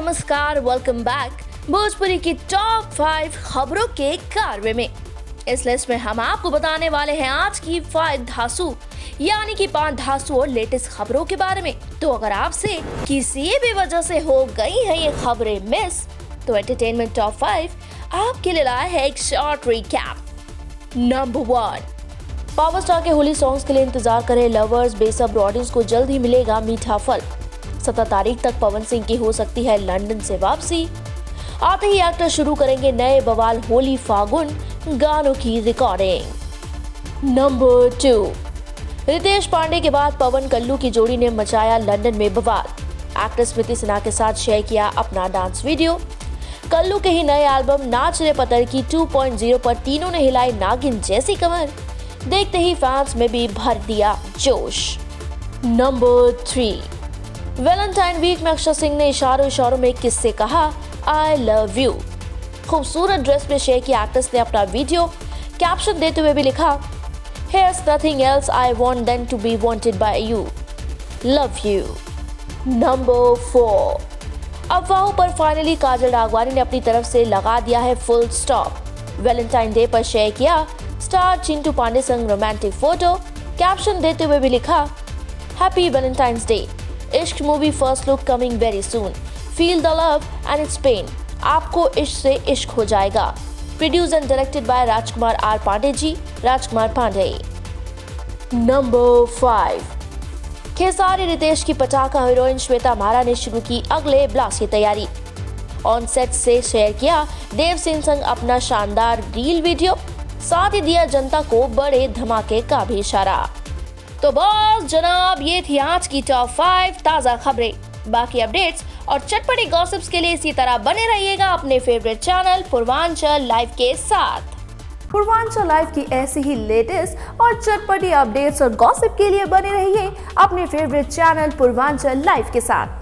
नमस्कार, welcome back Bhojpuri की top 5 खबरों के कारवे में। इस लिस्ट में हम आपको बताने वाले हैं आज की 5 धांसू यानी कि 5 धांसू और लेटेस्ट खबरों के बारे में। तो अगर आपसे किसी भी वजह से हो गई है ये खबरें मिस, तो एंटरटेनमेंट टॉप 5 आपके लिए लाया है एक short recap. Number 1, power star के होली सॉन्ग्स के लिए इंतजार करे लवर्स, बेसब्र ऑडियंस को जल्द ही मिलेगा मीठा फल। 17 तारीख तक पवन सिंह की हो सकती है लंदन से वापसी। आते ही एक्टर शुरू करेंगे नए बवाल होली फागुन गानों की रिकॉर्डिंग। नंबर 2, रितेश पांडे के बाद पवन कल्लू की जोड़ी ने मचाया लंदन में बवाल। एक्टर स्मृति सिन्हा के साथ शेयर किया अपना डांस वीडियो। कल्लू के ही नए एल्बम नाच रे पतर की 2.0 पर तीनों ने हिलाई नागिन जैसी कमर। देखते ही फैंस में भी भर दिया जोश। नंबर 3, वैलेंटाइन वीक में अक्षय सिंह ने इशारों में किससे कहा आई लव यू। खूबसूरत ड्रेस में शेयर किया एक्ट्रेस ने अपना वीडियो। कैप्शन देते हुए भी लिखा Here's nothing else I want than to be wanted by you. Love you. Number 4, अफवाहों पर फाइनली काजल राघवानी ने अपनी तरफ से लगा दिया है फुल स्टॉप। वैलेंटाइन डे पर शेयर किया स्टार चिंटू पांडे संग रोमांटिक फोटो। कैप्शन देते हुए भी लिखा happy Valentine's day. Ishq movie first look coming very soon. Feel the love and it's pain. आपको इश्क से इश्क हो जाएगा। Produce and directed by Rajkumar R Pandey ji, Rajkumar Pandey. Number 5, Khesari Ritesh की पटाखा हीरोइन श्वेता महारा ने शुरू की अगले ब्लास्ट की तैयारी। ऑन सेट से शेयर किया देव सिंह संग अपना शानदार रील वीडियो। साथ ही दिया जनता को बड़े धमाके का भी इशारा। तो बस जनाब, ये थी आज की टॉप 5 ताजा खबरें। बाकी अपडेट्स और चटपटी गॉसिप्स के लिए इसी तरह बने रहिएगा अपने फेवरेट चैनल पूर्वांचल लाइव के साथ। पूर्वांचल लाइव की ऐसी ही लेटेस्ट और चटपटी अपडेट्स और गॉसिप के लिए बने रहिए अपने फेवरेट चैनल पूर्वांचल लाइव के साथ।